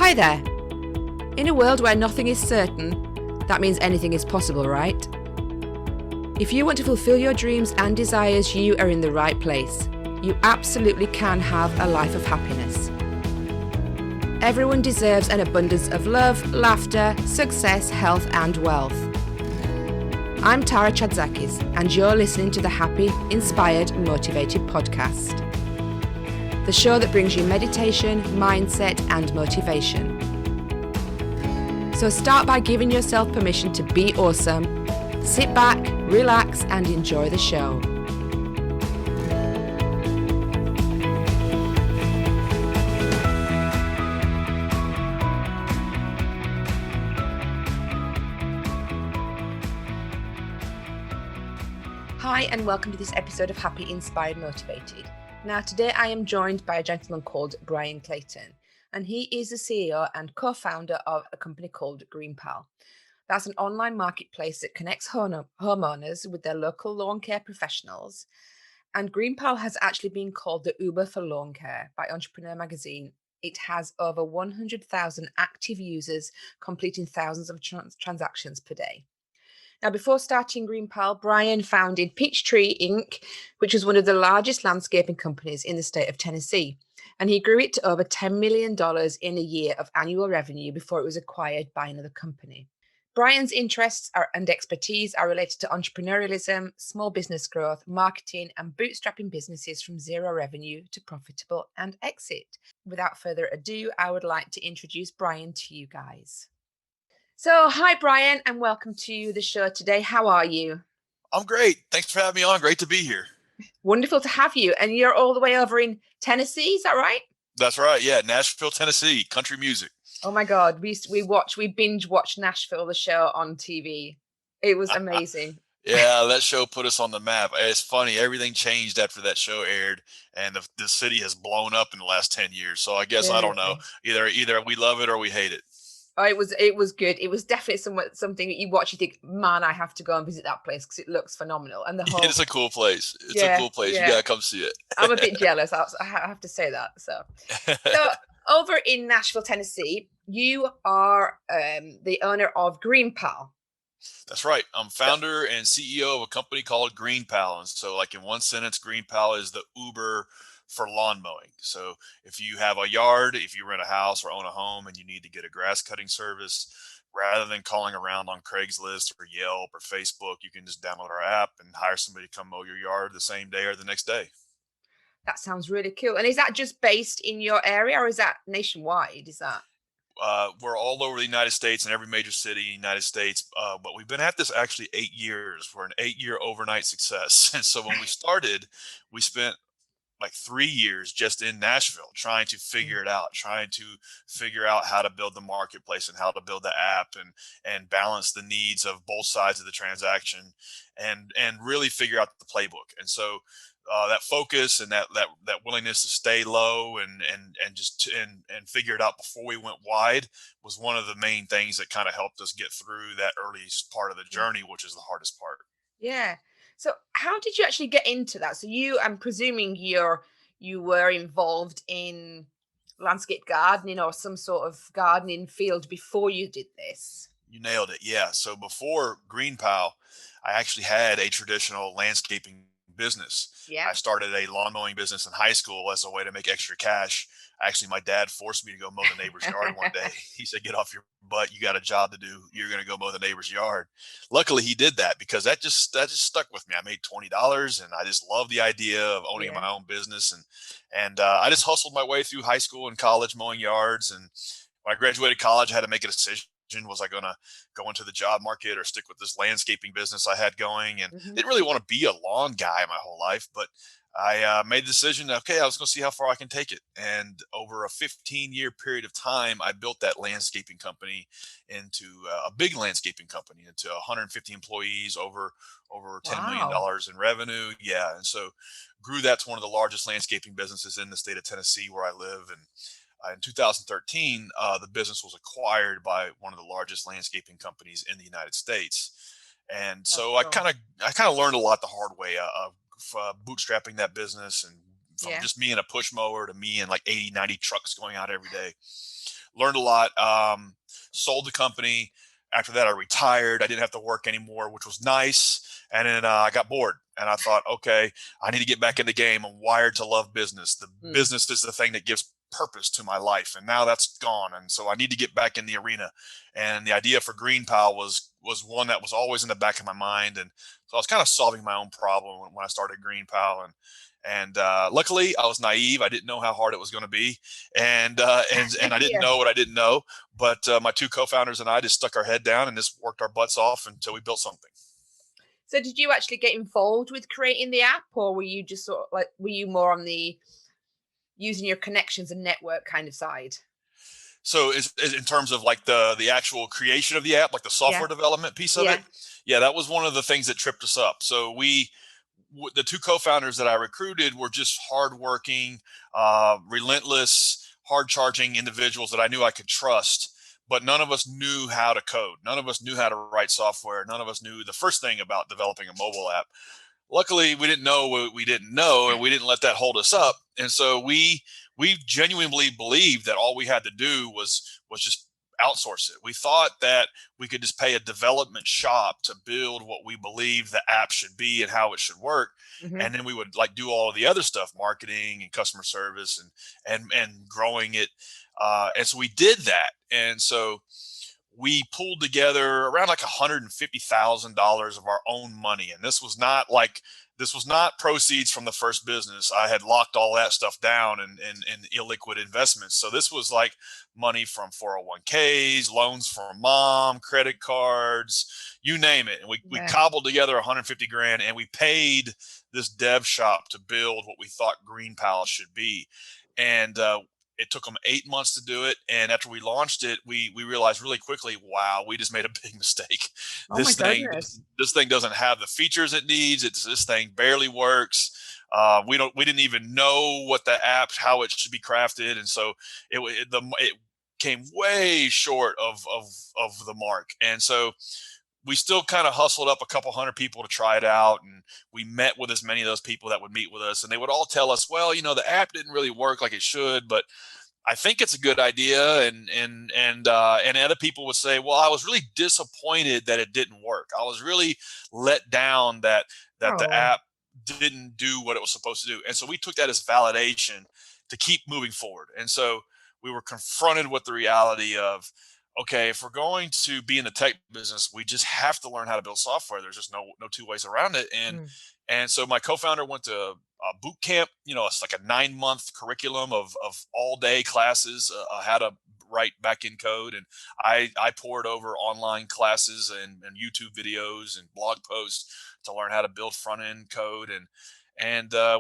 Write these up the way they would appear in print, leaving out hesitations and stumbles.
Hi there. In a world where nothing is certain, that means anything is possible, right? If you want to fulfill your dreams and desires, you are in the right place. You absolutely can have a life of happiness. Everyone deserves an abundance of love, laughter, success, health, and wealth. I'm Tara Chadzakis, and you're listening to the Happy, Inspired, Motivated podcast. The show that brings you meditation, mindset, and motivation. So start by giving yourself permission to be awesome. Sit back, relax, and enjoy the show. Hi, and welcome to this episode of Happy, Inspired, Motivated. Now, today I am joined by a gentleman called Bryan Clayton, and he is the CEO and co-founder of a company called GreenPal. That's an online marketplace that connects homeowners with their local lawn care professionals. And GreenPal has actually been called the Uber for lawn care by Entrepreneur magazine. It has over 100,000 active users completing thousands of transactions per day. Now, before starting GreenPal, Bryan founded Peachtree Inc., which was one of the largest landscaping companies in the state of Tennessee. And he grew it to over $10 million in a year of annual revenue before it was acquired by another company. Bryan's interests and expertise are related to entrepreneurialism, small business growth, marketing, and bootstrapping businesses from zero revenue to profitable and exit. Without further ado, I would like to introduce Bryan to you guys. So, hi, Bryan, and welcome to the show today. How are you? I'm great. Thanks for having me on. Great to be here. Wonderful to have you. And you're all the way over in Tennessee, is that right? That's right. Yeah, Nashville, Tennessee, country music. Oh my God, we binge watched Nashville, the show on TV. It was amazing. Yeah, that show put us on the map. It's funny. Everything changed after that show aired, and the city has blown up in the last 10 years. So I guess, I don't know, either we love it or we hate it. Oh, it was good. It was definitely something that you watch, you think, man, I have to go and visit that place because it looks phenomenal. And the whole It's a cool place. It's a cool place. Yeah. You gotta come see it. I'm a bit jealous. I have to say that. So over in Nashville, Tennessee, you are the owner of GreenPal. That's right. I'm founder and CEO of a company called GreenPal. And so, like, in one sentence, GreenPal is the Uber for lawn mowing. So if you have a yard, if you rent a house or own a home and you need to get a grass cutting service, rather than calling around on Craigslist or Yelp or Facebook, you can just download our app and hire somebody to come mow your yard the same day or the next day. That sounds really cool. And is that just based in your area or is that nationwide? Is that? We're all over the United States in every major city in the United States, but we've been at this actually 8 years. We're an 8-year overnight success. And so when we started, we spent like 3 years just in Nashville trying to figure it out, trying to figure out how to build the marketplace and how to build the app and balance the needs of both sides of the transaction and really figure out the playbook. And so that focus and that willingness to stay low and figure it out before we went wide was one of the main things that kind of helped us get through that early part of the journey, which is the hardest part. Yeah. So how did you actually get into that? So I'm presuming you were involved in landscape gardening or some sort of gardening field before you did this. You nailed it. Yeah. So before GreenPal, I actually had a traditional landscaping business. Yeah. I started a lawn mowing business in high school as a way to make extra cash. Actually, my dad forced me to go mow the neighbor's yard one day. He said, "Get off your butt. You got a job to do. You're going to go mow the neighbor's yard." Luckily, he did that because that just stuck with me. I made $20 and I just loved the idea of owning my own business. And I just hustled my way through high school and college mowing yards. And when I graduated college, I had to make a decision. Was I going to go into the job market or stick with this landscaping business I had going? And didn't really want to be a lawn guy my whole life, but I made the decision, okay, I was going to see how far I can take it. And over a 15-year period of time, I built that landscaping company into a big landscaping company, into 150 employees, over $10 million in revenue. Yeah. And so grew that to one of the largest landscaping businesses in the state of Tennessee where I live. And in 2013, the business was acquired by one of the largest landscaping companies in the United States. And so I kind of learned a lot the hard way of bootstrapping that business, and from just me and a push mower to me and like 80, 90 trucks going out every day. learned a lot. Sold the company. After that, I retired. I didn't have to work anymore, which was nice. And then I got bored, and I thought, okay, I need to get back in the game. I'm wired to love business. The Mm. business is the thing that gives purpose to my life, and now that's gone. And so I need to get back in the arena. And the idea for GreenPal was one that was always in the back of my mind. And so I was kind of solving my own problem when I started GreenPal. And luckily, I was naive. I didn't know how hard it was going to be, and I didn't Yeah. know what I didn't know. But my two co-founders and I just stuck our head down and just worked our butts off until we built something. So did you actually get involved with creating the app, or were you just sort of like, were you more on the using your connections and network kind of side? So is in terms of like the actual creation of the app, like the Yeah. software development piece of it, Yeah. yeah, that was one of the things that tripped us up. So the two co-founders that I recruited were just hardworking, relentless, hard-charging individuals that I knew I could trust. But none of us knew how to code. None of us knew how to write software. None of us knew the first thing about developing a mobile app. Luckily, we didn't know what we didn't know, and we didn't let that hold us up. And so we genuinely believed that all we had to do was just outsource it. We thought that we could just pay a development shop to build what we believe the app should be and how it should work, Hmm. and then we would like do all of the other stuff, marketing and customer service and growing it. And so we did that, and so we pulled together around like $150,000 of our own money. And this was not proceeds from the first business. I had locked all that stuff down in illiquid investments. So this was like money from 401ks, loans from mom, credit cards, you name it. And we Yeah. cobbled together 150 grand, and we paid this dev shop to build what we thought GreenPal should be. And it took them 8 months to do it, and after we launched it, we realized really quickly, wow, we just made a big mistake. Oh my This thing goodness. this thing doesn't have the features it needs. This thing barely works. We didn't even know what the app how it should be crafted, and so it came way short of the mark. And so we still kind of hustled up a couple hundred people to try it out, and we met with as many of those people that would meet with us, and they would all tell us, well, the app didn't really work like it should, but I think it's a good idea. And other people would say, well, I was really disappointed that it didn't work. I was really let down that the Oh. app didn't do what it was supposed to do. And so we took that as validation to keep moving forward. And so we were confronted with the reality of, okay, if we're going to be in the tech business, we just have to learn how to build software. There's just no two ways around it. And Mm. and so my co-founder went to a boot camp. It's like a 9 month curriculum of all day classes, how to write back end code. And I poured over online classes and YouTube videos and blog posts to learn how to build front end code. And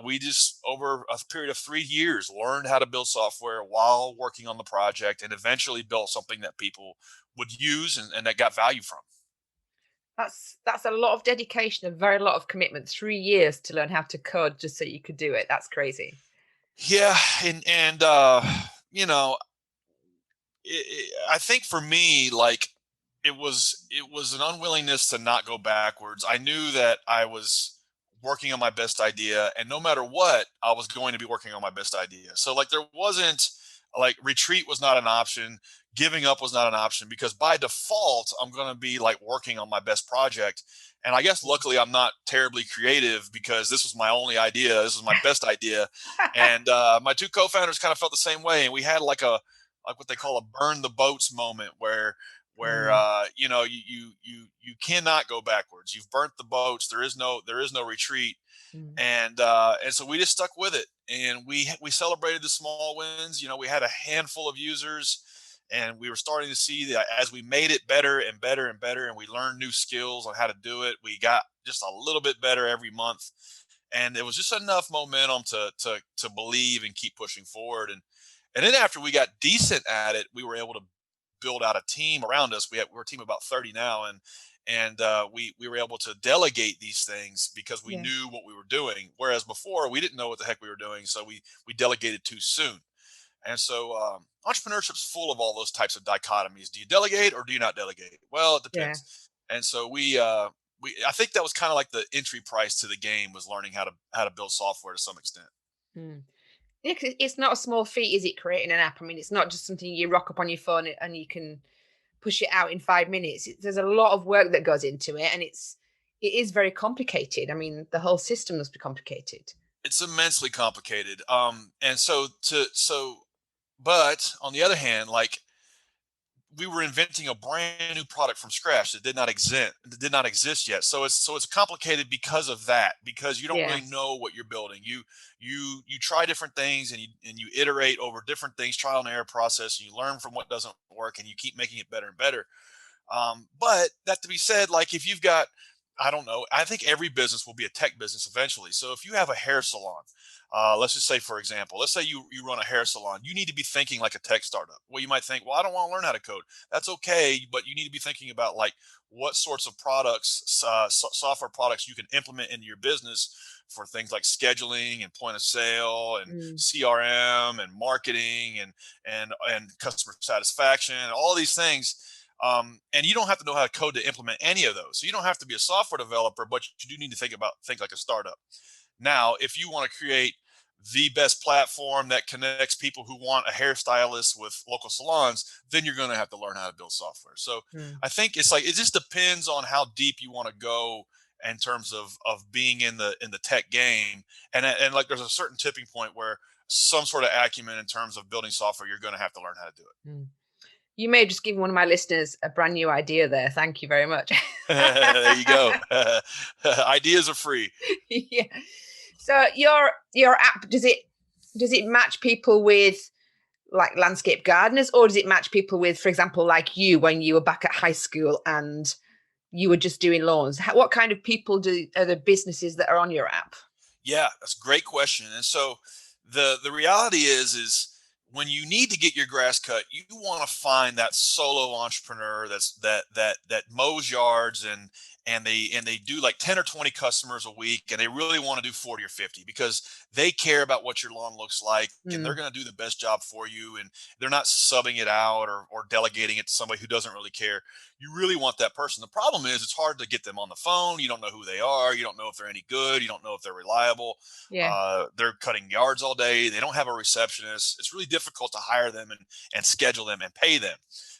we just, over a period of 3 years, learned how to build software while working on the project, and eventually built something that people would use and that got value from. That's a lot of dedication, a very lot of commitment. 3 years to learn how to code just so you could do it. That's crazy. Yeah, and you know, I think for me, like it was an unwillingness to not go backwards. I knew that I was working on my best idea, and no matter what, I was going to be working on my best idea. So like there wasn't like retreat was not an option, giving up was not an option, because by default I'm going to be like working on my best project. And I guess luckily I'm not terribly creative, because this was my only idea. This was my best idea. And my two co-founders kind of felt the same way, and we had like what they call a burn the boats moment, where Mm. you cannot go backwards. You've burnt the boats. There is no retreat. Mm. And so we just stuck with it, and we celebrated the small wins. We had a handful of users, and we were starting to see that as we made it better and better and better, and we learned new skills on how to do it, we got just a little bit better every month. And it was just enough momentum to believe and keep pushing forward. And then after we got decent at it, we were able to build out a team around us. We're a team of about 30 now, and we were able to delegate these things because we Yeah. knew what we were doing. Whereas before, we didn't know what the heck we were doing, so we delegated too soon. And so entrepreneurship's full of all those types of dichotomies. Do you delegate or do you not delegate? Well, it Yeah. depends. And so we I think that was kind of like the entry price to the game, was learning how to build software to some extent. Mm. Yeah, 'cause it's not a small feat, is it, creating an app? I mean, it's not just something you rock up on your phone and you can push it out in 5 minutes. There's a lot of work that goes into it, and it is very complicated. I mean, the whole system must be complicated. It's immensely complicated. And but on the other hand, like we were inventing a brand new product from scratch that did not exist yet. So it's complicated because of that, because you don't Yeah. really know what you're building. You try different things, and you iterate over different things, trial and error process, and you learn from what doesn't work, and you keep making it better and better. But that to be said, like if you've got, I don't know, I think every business will be a tech business eventually. So if you have a hair salon, let's just say, for example, let's say you run a hair salon, you need to be thinking like a tech startup. Well, you might think, well, I don't want to learn how to code. That's okay, but you need to be thinking about like what sorts of products, software products you can implement into your business for things like scheduling and point of sale and Mm. CRM and marketing and customer satisfaction, all these things. And you don't have to know how to code to implement any of those. So you don't have to be a software developer, but you do need to think like a startup. Now, if you want to create the best platform that connects people who want a hairstylist with local salons, then you're going to have to learn how to build software. So Mm. I think it's like it just depends on how deep you want to go in terms of being in the tech game. And like there's a certain tipping point where some sort of acumen in terms of building software, you're going to have to learn how to do Mm. You may have just given one of my listeners a brand new idea there. Thank you very much. it. There you go. Ideas are free. Yeah. So your app, does it match people with like landscape gardeners, or does it match people with, for example, like you when you were back at high school and you were just doing lawns? What kind of people are the businesses that are on your app? Yeah, that's a great question. And so the reality is when you need to get your grass cut, you want to find that solo entrepreneur that mows yards and they do like 10 or 20 customers a week, and they really want to do 40 or 50 because they care about what your lawn looks like, and they're Mm, going to do the best job for you, and they're not subbing it out or delegating it to somebody who doesn't really care. You really want that person. The problem is it's hard to get them on the phone. You don't know who they are. You don't know if they're any good. You don't know if they're reliable. yeah. They're cutting yards all day. They don't have a receptionist. It's really difficult to hire them and schedule them and pay them.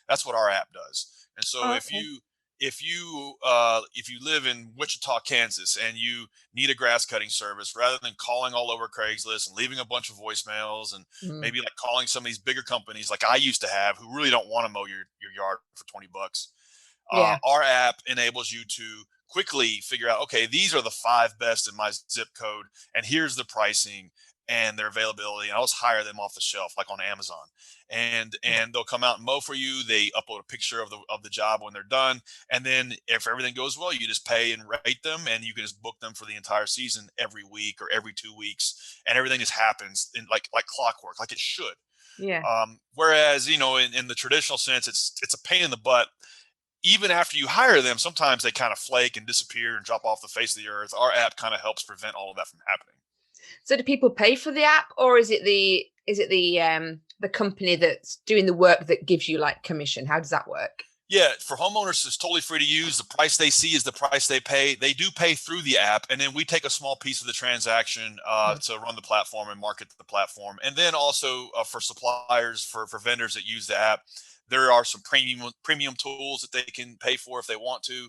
That's what our app does. And so Oh, okay. if you live in Wichita, Kansas, and you need a grass cutting service, rather than calling all over Craigslist and leaving a bunch of voicemails and Mm, maybe like calling some of these bigger companies like I used to have who really don't want to mow your yard for 20 bucks, yeah. our app enables you to quickly figure out, okay, these are the five best in my zip code, and here's the pricing and their availability. And I'll just hire them off the shelf, like on Amazon, Yeah. and they'll come out and mow for you. They upload a picture of the job when they're done, and then if everything goes well, you just pay and rate them, and you can just book them for the entire season every week or every 2 weeks, and everything just happens in like clockwork, like it should. Yeah. Whereas in the traditional sense, it's a pain in the butt even after you hire them. Sometimes they kind of flake and disappear and drop off the face of the earth. Our app kind of helps prevent all of that from happening. So do people pay for the app, or is it the company that's doing the work that gives you like commission? How does that work? Yeah, for homeowners, it's totally free to use. The price they see is the price they pay. They do pay through the app, and then we take a small piece of the transaction Mm, to run the platform and market the platform. And then also for suppliers, for vendors that use the app, there are some premium tools that they can pay for if they want to.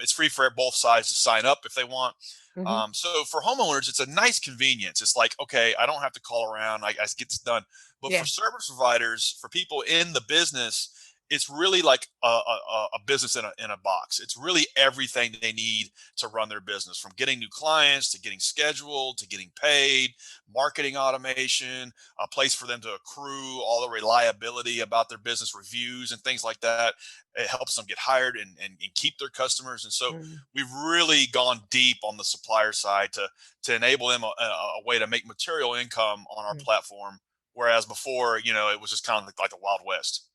It's free for both sides to sign up if they want. mhm. So for homeowners, it's a nice convenience. It's like, okay, I don't have to call around. I get this done. But for Yeah. service providers, for people in the business, it's really like a business in a box. It's really everything they need to run their business, from getting new clients to getting scheduled to getting paid, marketing automation, a place for them to accrue all the reliability about their business reviews and things like that. It helps them get hired and keep their customers. And so Mm, we've really gone deep on the supplier side to enable them a way to make material income on our mm. platform. Whereas before, it was just kind of like the Wild West.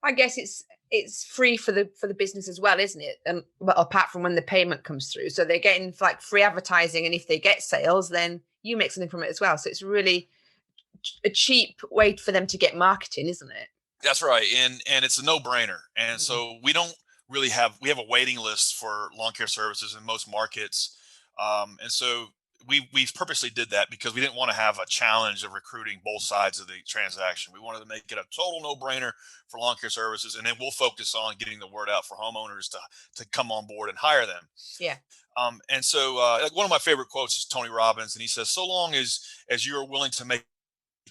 I guess it's free for the business as well, isn't it? But apart from when the payment comes through, so they're getting like free advertising, and if they get sales, then you make something from it as well. So it's really a cheap way for them to get marketing, isn't it? That's right, and it's a no-brainer. And Mm, so we have a waiting list for lawn care services in most markets, and so we purposely did that because we didn't want to have a challenge of recruiting both sides of the transaction. We wanted to make it a total no-brainer for lawn care services, and then we'll focus on getting the word out for homeowners to come on board and hire them. Yeah. And so, like one of my favorite quotes is Tony Robbins, and he says, "So long as you are willing to make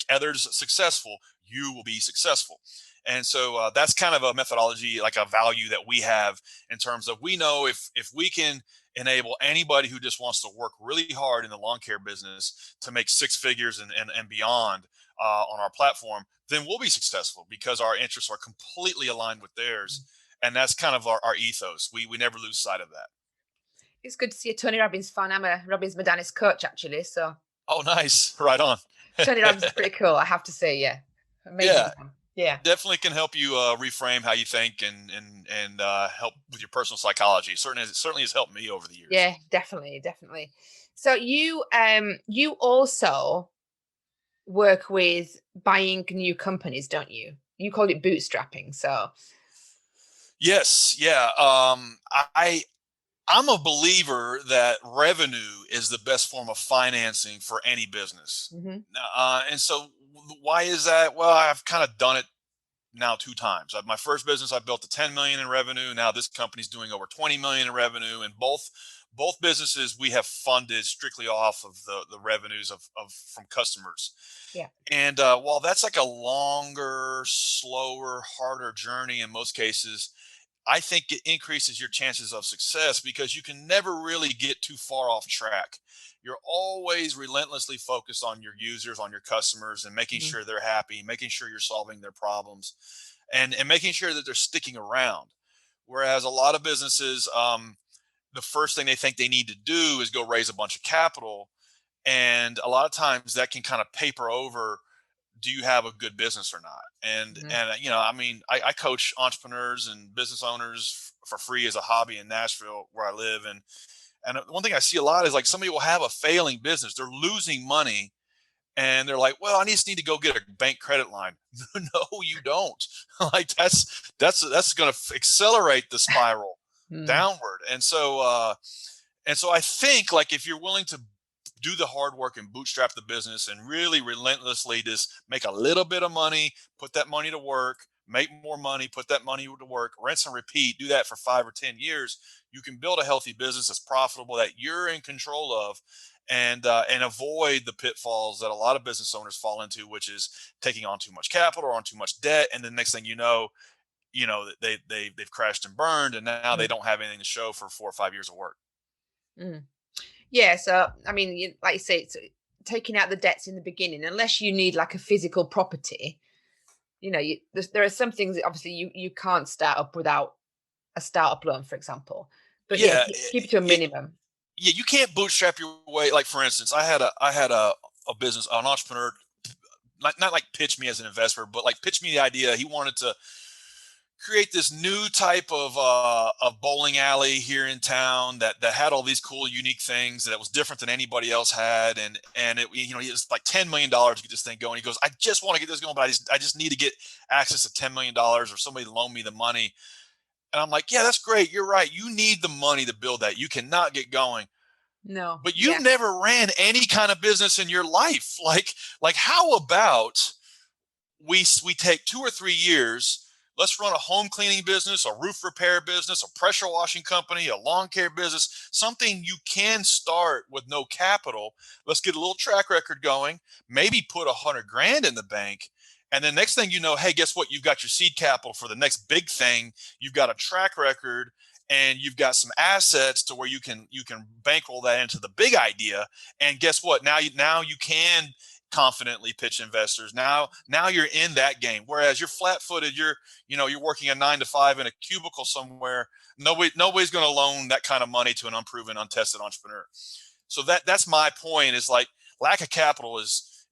others successful, you will be successful." And so that's kind of a methodology, like a value that we have in terms of we know if we can enable anybody who just wants to work really hard in the lawn care business to make six figures and beyond on our platform, then we'll be successful because our interests are completely aligned with theirs. And that's kind of our ethos. We never lose sight of that. It's good to see a Tony Robbins fan. I'm a Robbins Medanis coach, actually. So Oh, nice. Right on. Tony Robbins is pretty cool, I have to say. Yeah. Amazing Yeah, man. Yeah. definitely can help you reframe how you think and help with your personal psychology. Certainly has helped me over the years. Yeah, definitely, definitely. So you also work with buying new companies, don't you? You called it bootstrapping. So Yes, yeah. I'm a believer that revenue is the best form of financing for any business. mhm. And so why is that? Well, I've kind of done it now two times. My first business, I built to 10 million in revenue. Now this company's doing over 20 million in revenue, and both businesses we have funded strictly off of the revenues of from customers. Yeah. And while that's like a longer, slower, harder journey in most cases, I think it increases your chances of success because you can never really get too far off track. You're always relentlessly focused on your users, on your customers, and making Mhm. sure they're happy, making sure you're solving their problems, and making sure that they're sticking around. Whereas a lot of businesses, the first thing they think they need to do is go raise a bunch of capital, and a lot of times that can kind of paper over, do you have a good business or not? Mhm. And I mean, I coach entrepreneurs and business owners for free as a hobby in Nashville where I live. And one thing I see a lot is like somebody will have a failing business, they're losing money, and they're like, well, I just need to go get a bank credit line. No, you don't. Like that's going to accelerate the spiral Mm. downward. And so I think like if you're willing to do the hard work and bootstrap the business and really relentlessly just make a little bit of money, put that money to work, make more money, put that money to work, rinse and repeat, do that for 5 or 10 years, you can build a healthy business that's profitable that you're in control of, and avoid the pitfalls that a lot of business owners fall into, which is taking on too much capital or on too much debt, and the next thing they've crashed and burned, and now they Mm. don't have anything to show for 4 or 5 years of work. Mm. Yeah. So I mean, like you say, it's taking out the debts in the beginning, unless you need like a physical property. There are some things that obviously you can't start up without a startup loan, for example. But yeah, Yeah, keep it to a it, minimum. yeah, you can't bootstrap your way. Like for instance, I had a business, an entrepreneur, not like pitch me as an investor, but like pitch me the idea. He wanted to create this new type of bowling alley here in town that had all these cool, unique things that was different than anybody else had, and it was like $10 million to get this thing going. He goes, I just want to get this going, but I just need to get access to $10 million or somebody to loan me the money. And I'm like, yeah, that's great. You're right. You need the money to build that. You cannot get going. No. But you've Yeah. never ran any kind of business in your life. Like how about we take 2 or 3 years, let's run a home cleaning business, a roof repair business, a pressure washing company, a lawn care business, something you can start with no capital. Let's get a little track record going, maybe put 100 grand in the bank. And then next thing you know, hey, guess what? You've got your seed capital for the next big thing. You've got a track record, and you've got some assets to where you can bankroll that into the big idea. And guess what? Now you can confidently pitch investors. Now you're in that game. Whereas you're flat-footed, you're working a 9 to 5 in a cubicle somewhere. Nobody's going to loan that kind of money to an unproven, untested entrepreneur. So that's my point. Is like lack of capital is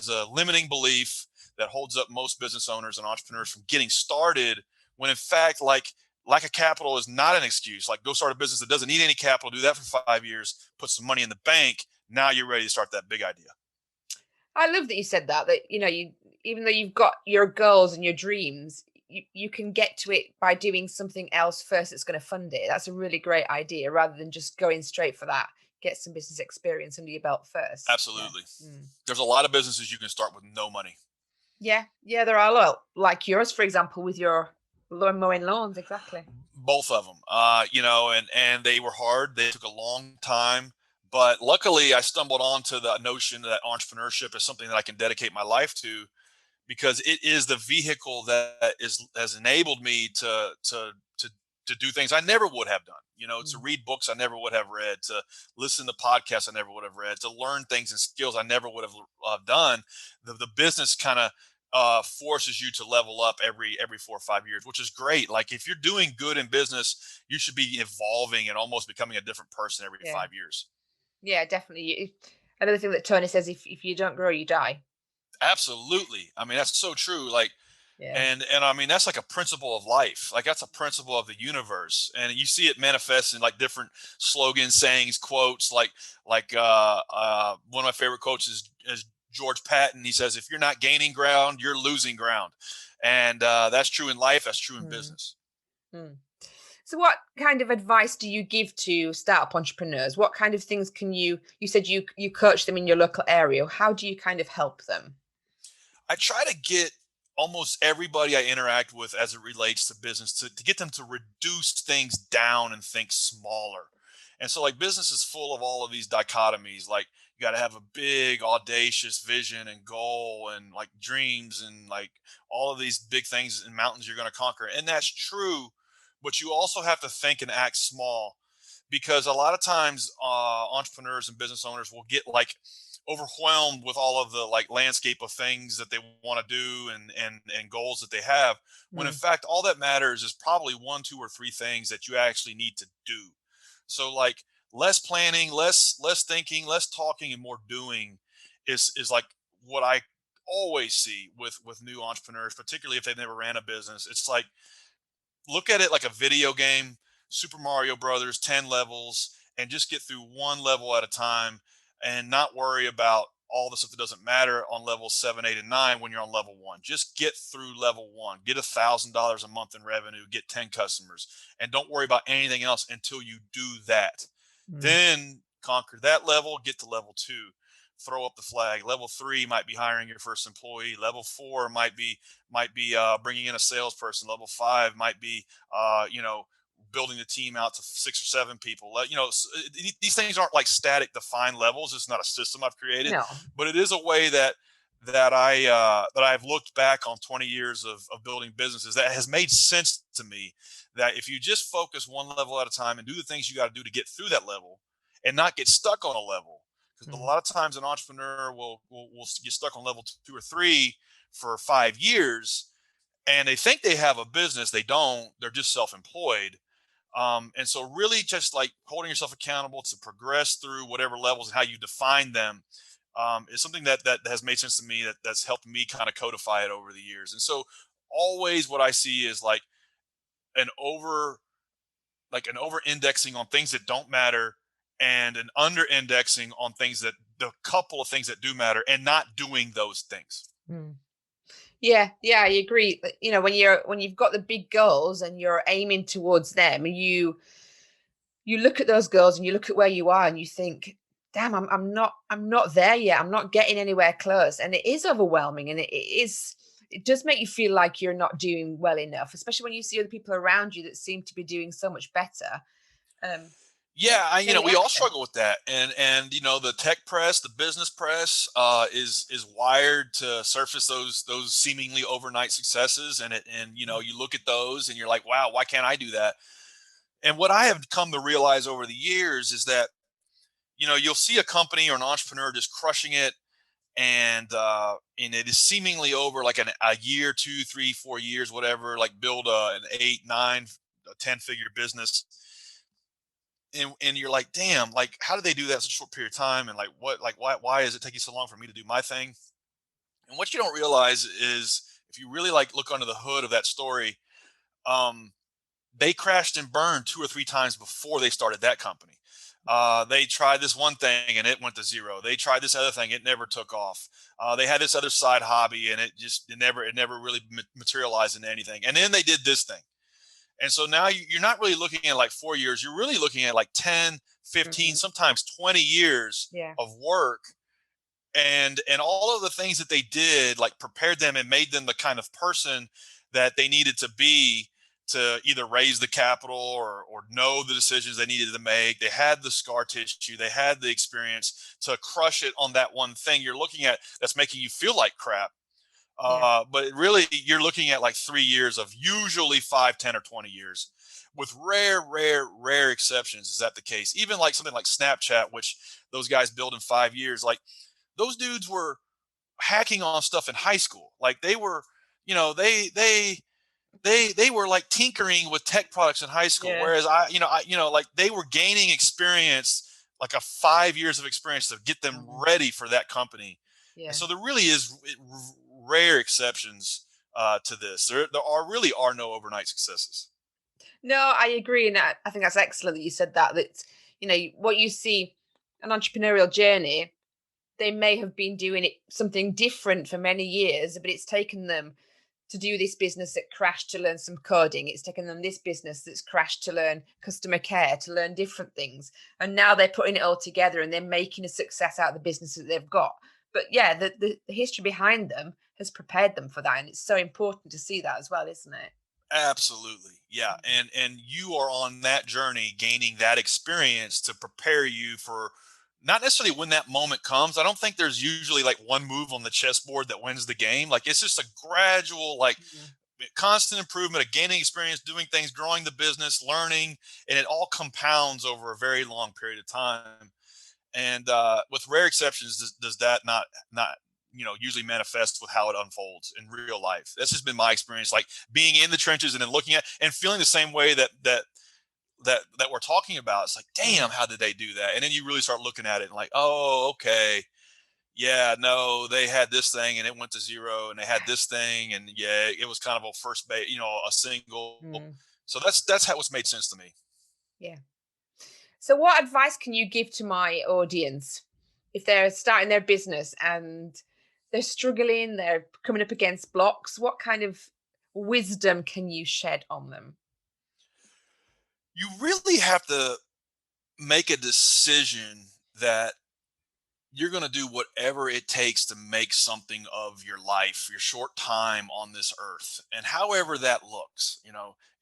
a limiting belief that holds up most business owners and entrepreneurs from getting started. When in fact, like lack of capital is not an excuse. Like go start a business that doesn't need any capital, do that for 5 years, put some money in the bank. Now you're ready to start that big idea. I love that you said that. That you even though you've got your goals and your dreams, you can get to it by doing something else first that's going to fund it. That's a really great idea, rather than just going straight for that get some business experience under your belt first. Absolutely. Yeah. Mm. There's a lot of businesses you can start with no money. Yeah, there are a lot like yours, for example, with your lawn mowing lawns. Exactly. Both of them, and they were hard. They took a long time, but luckily I stumbled onto the notion that entrepreneurship is something that I can dedicate my life to, because it is the vehicle that has enabled me to do things I never would have done. To Mm. read books I never would have read, to listen to podcasts I never would have read, to learn things and skills I never would have done. The business kind of forces you to level up every 4 or 5 years, which is great. Like, if you're doing good in business, you should be evolving and almost becoming a different person every Yeah, 5 years. yeah, definitely. Another thing that Tony says: if you don't grow, you die. Absolutely. I mean, that's so true. Like, Yeah. and I mean, that's like a principle of life. Like, that's a principle of the universe, and you see it manifest in like different slogans, sayings, quotes. Like one of my favorite quotes is George Patton. He says, "If you're not gaining ground, you're losing ground," and that's true in life. That's true in Mm. business. Mm. So, what kind of advice do you give to startup entrepreneurs? What kind of things can you said you coach them in your local area? How do you kind of help them? I try to get almost everybody I interact with as it relates to business to get them to reduce things down and think smaller. And so, like, business is full of all of these dichotomies. Like, you got to have a big, audacious vision and goal and like dreams and like all of these big things and mountains you're going to conquer. And that's true. But you also have to think and act small, because a lot of times entrepreneurs and business owners will get like overwhelmed with all of the like landscape of things that they want to do and goals that they have, when in Mm. fact all that matters is probably one, two, or three things that you actually need to do. So, like, less planning, less thinking, less talking, and more doing is like what I always see with new entrepreneurs, particularly if they've never ran a business. It's like, look at it like a video game, Super Mario Brothers, 10 levels, and just get through one level at a time, and not worry about all the stuff that doesn't matter on level 7, 8, and 9 when you're on level 1. Just get through level 1, get $1,000 a month in revenue, get 10 customers, and don't worry about anything else until you do that. Mm. Then conquer that level, get to level 2. Throw up the flag. Level 3 might be hiring your first employee. Level 4 might be bringing in a salesperson. Level 5 might be building the team out to 6 or 7 people. These things aren't like static defined levels. It's not a system I've created, No. but it is a way that I've looked back on 20 years of building businesses that has made sense to me. That if you just focus one level at a time and do the things you got to do to get through that level, and not get stuck on a level, because a Mm. lot of times an entrepreneur will get stuck on level 2 or 3 for 5 years, and they think they have a business. They don't. They're just self-employed. And so, really, just like holding yourself accountable to progress through whatever levels and how you define them is something that has made sense to me. That's helped me kind of codify it over the years. And so, always what I see is like an over an over indexing on things that don't matter, and an under indexing on things that the couple of things that do matter, and not doing those things. Mm. Yeah, I agree. When you've got the big goals and you're aiming towards them, you look at those goals and you look at where you are and you think, damn, I'm not there yet. I'm not getting anywhere close. And it is overwhelming, and it does make you feel like you're not doing well enough, especially when you see other people around you that seem to be doing so much better. Um, yeah, Yeah, getting we all action. struggle with that, and the tech press, the business press, is wired to surface those seemingly overnight successes, and you look at those and you're like, wow, why can't I do that? And what I have come to realize over the years is that you'll see a company or an entrepreneur just crushing it, and it is seemingly over like a year, 2, 3, 4 years, whatever, like build an 8, 9, a 10-figure business. And you're like, damn, like, how did they do that in such a short period of time? And like, why is it taking so long for me to do my thing? And what you don't realize is, if you really like look under the hood of that story, um, they crashed and burned 2 or 3 times before they started that company. They tried this one thing and it went to zero. They tried this other thing, it never took off. They had this other side hobby, and it never really materialized into anything. And then they did this thing. And so now you're not really looking at like 4 years. You're really looking at like 10, 15, Mhm. sometimes 20 years Yeah. of work, and all of the things that they did like prepared them and made them the kind of person that they needed to be to either raise the capital or know the decisions they needed to make. They had the scar tissue, they had the experience to crush it on that one thing you're looking at that's making you feel like crap. Yeah. But really, you're looking at like 3 years of usually 5, 10, or 20 years. With rare exceptions, is that the case? Even like something like Snapchat, which those guys build in 5 years, like those dudes were hacking on stuff in high school. Like they were, you know, they were like tinkering with tech products in high school. Yeah. Whereas like they were gaining experience, like a 5 years of experience to get them Mhm. ready for that company. And Yeah. so there really is rare exceptions to this. There really are no overnight successes. No, I agree, and I think that's excellent that you said that. That what you see an entrepreneurial journey, they may have been doing it something different for many years, but it's taken them to do this business that crashed to learn some coding. It's taken them this business that's crashed to learn customer care, to learn different things. And now they're putting it all together and they're making a success out of the business that they've got. But yeah, the history behind them has prepared them for that. And it's so important to see that as well, isn't it? Absolutely. Yeah. Mhm. And you are on that journey gaining that experience to prepare you for not necessarily when that moment comes. I don't think there's usually like one move on the chessboard that wins the game. Like it's just a gradual, like Mhm. constant improvement of gaining experience, doing things, growing the business, learning, and it all compounds over a very long period of time. And with rare exceptions, does that not usually manifest with how it unfolds in real life? That's just been my experience, like being in the trenches and then looking at and feeling the same way that we're talking about. It's like, Yeah. damn, how did they do that? And then you really start looking at it and like, oh, okay, yeah, no, they had this thing and it went to zero, and they had this thing, and yeah, it was kind of a first base, a single. Mm. So that's how it's made sense to me. Yeah. So, what advice can you give to my audience if they're starting their business and they're struggling, they're coming up against blocks? What kind of wisdom can you shed on them? You really have to make a decision that you're going to do whatever it takes to make something of your life, your short time on this earth. And however that looks,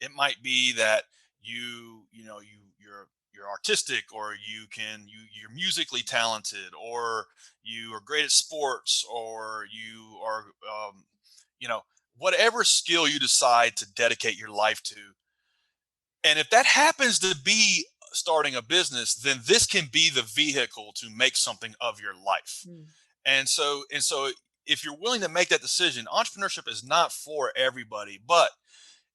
it might be that you're artistic, or you're musically talented, or you are great at sports, or you are you know whatever skill you decide to dedicate your life to. And if that happens to be starting a business, then this can be the vehicle to make something of your life. Mm. And so if you're willing to make that decision, entrepreneurship is not for everybody. But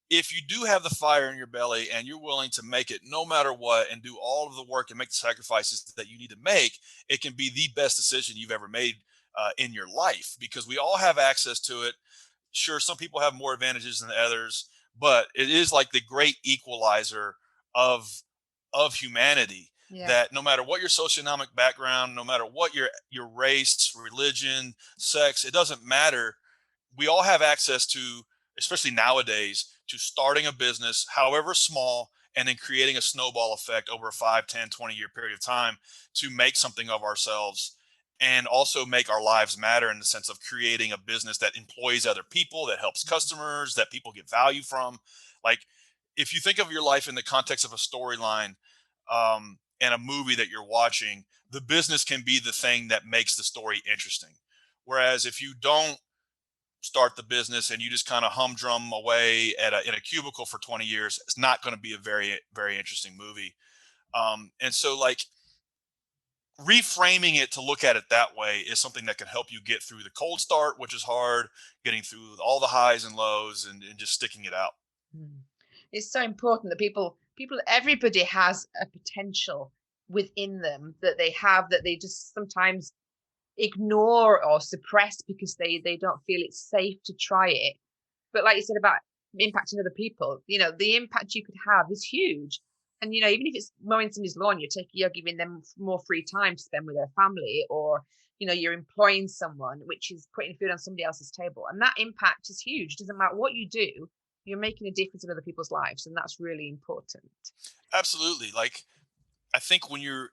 if you do have the fire in your belly and you're willing to make it no matter what, and do all of the work and make the sacrifices that you need to make, it can be the best decision you've ever made in your life, because we all have access to it. Sure, some people have more advantages than others, but it is like the great equalizer of humanity, Yeah. that no matter what your socioeconomic background, no matter what your race, religion, sex, it doesn't matter. We all have access to, especially nowadays, to starting a business, however small, and then creating a snowball effect over a 5, 10, 20-year period of time to make something of ourselves, and also make our lives matter in the sense of creating a business that employs other people, that helps Mhm. customers, that people get value from. Like, if you think of your life in the context of a storyline, and a movie that you're watching, the business can be the thing that makes the story interesting. Whereas if you don't start the business and you just kind of humdrum away in a cubicle for 20 years, it's not going to be a very, very interesting movie. And so, like, reframing it to look at it that way is something that can help you get through the cold start, which is hard, getting through all the highs and lows, and just sticking it out. Mm. It's so important that everybody has a potential within them that they have, that they just sometimes ignore or suppress because they don't feel it's safe to try it. But like you said about impacting other people, the impact you could have is huge. And even if it's mowing somebody's lawn, you're giving them more free time to spend with their family, or you're employing someone, which is putting food on somebody else's table. And that impact is huge. Doesn't matter what you do, you're making a difference in other people's lives, and that's really important. Absolutely. Like, I think when you're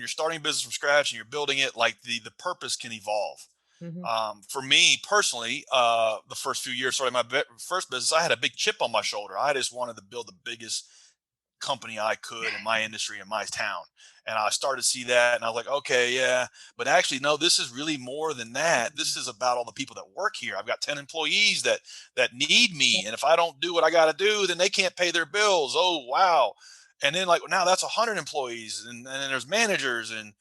starting a business from scratch and you're building it, like the purpose can evolve. Hmm. For me personally, the first few years starting my first business, I had a big chip on my shoulder. I just wanted to build the biggest company I could in my industry in my town. And I started to see that and I was like, okay, yeah, but actually, no, this is really more than that. This is about all the people that work here. I've got 10 employees that need me. And if I don't do what I got to do, then they can't pay their bills. Oh, wow. And then like now that's 100 employees and then there's managers and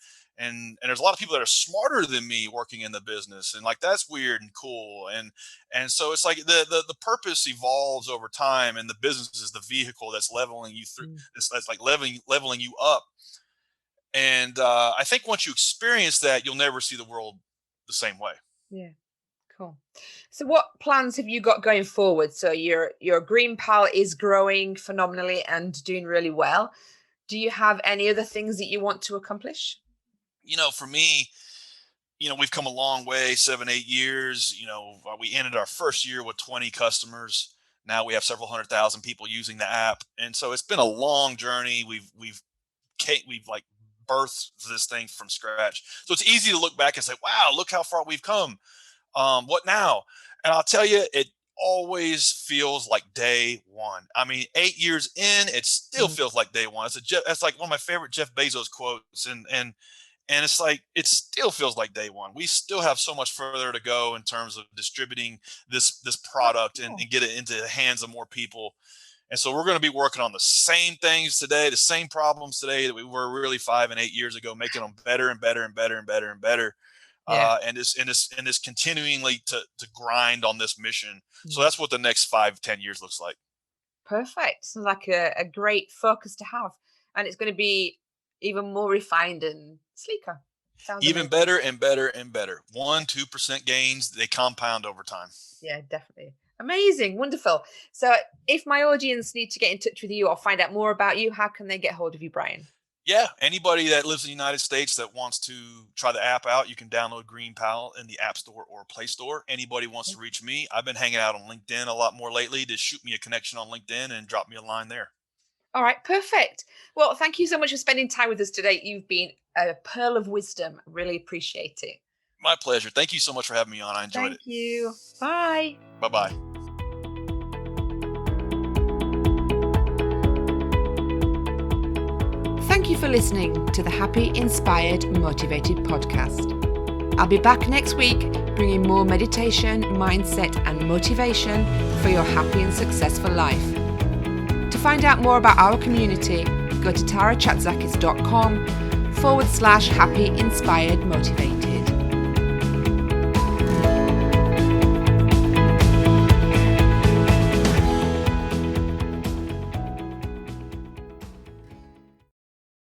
there's a lot of people that are smarter than me working in the business. And like, that's weird and cool. And so it's like the purpose evolves over time and the business is the vehicle that's leveling you through. Mm. That's like leveling you up. And I think once you experience that, you'll never see the world the same way. Yeah. Cool. So what plans have you got going forward? So your GreenPal is growing phenomenally and doing really well. Do you have any other things that you want to accomplish? For me, we've come a long way, 7, 8 years. We ended our first year with 20 customers. Now we have several 100,000 people using the app. And so it's been a long journey. We've like birthed this thing from scratch. So it's easy to look back and say, wow, look how far we've come. What now? And I'll tell you, it always feels like day one. I mean, 8 years in, it still Mm. feels like day one. That's like one of my favorite Jeff Bezos quotes. And it's like, it still feels like day one. We still have so much further to go in terms of distributing this product and, Cool. and get it into the hands of more people. And so we're going to be working on the same things today, the same problems today that we were really 5 and 8 years ago, making them better and better and better and better and better. Yeah. And this continuingly to grind on this mission. So Mm. that's what the next 5, 10 years looks like. Perfect. Sounds like a great focus to have. And it's going to be even more refined and sleeker. Sounds Even amazing. better and better and better. 1-2% gains, they compound over time. Yeah, definitely. Amazing. Wonderful. So if my audience need to get in touch with you or find out more about you, how can they get hold of you, Brian? Yeah, anybody that lives in the United States that wants to try the app out, you can download GreenPal in the App Store or Play Store. Anybody wants to reach me, I've been hanging out on LinkedIn a lot more lately. Just shoot me a connection on LinkedIn and drop me a line there. All right, perfect. Well, thank you so much for spending time with us today. You've been a pearl of wisdom. Really appreciate it. My pleasure. Thank you so much for having me on. I enjoyed it. Thank you. Bye. Bye-bye. Thank you for listening to the Happy, Inspired, Motivated podcast. I'll be back next week bringing more meditation, mindset, and motivation for your happy and successful life. To find out more about our community, go to tarachatzakis.com/happy, inspired, motivated.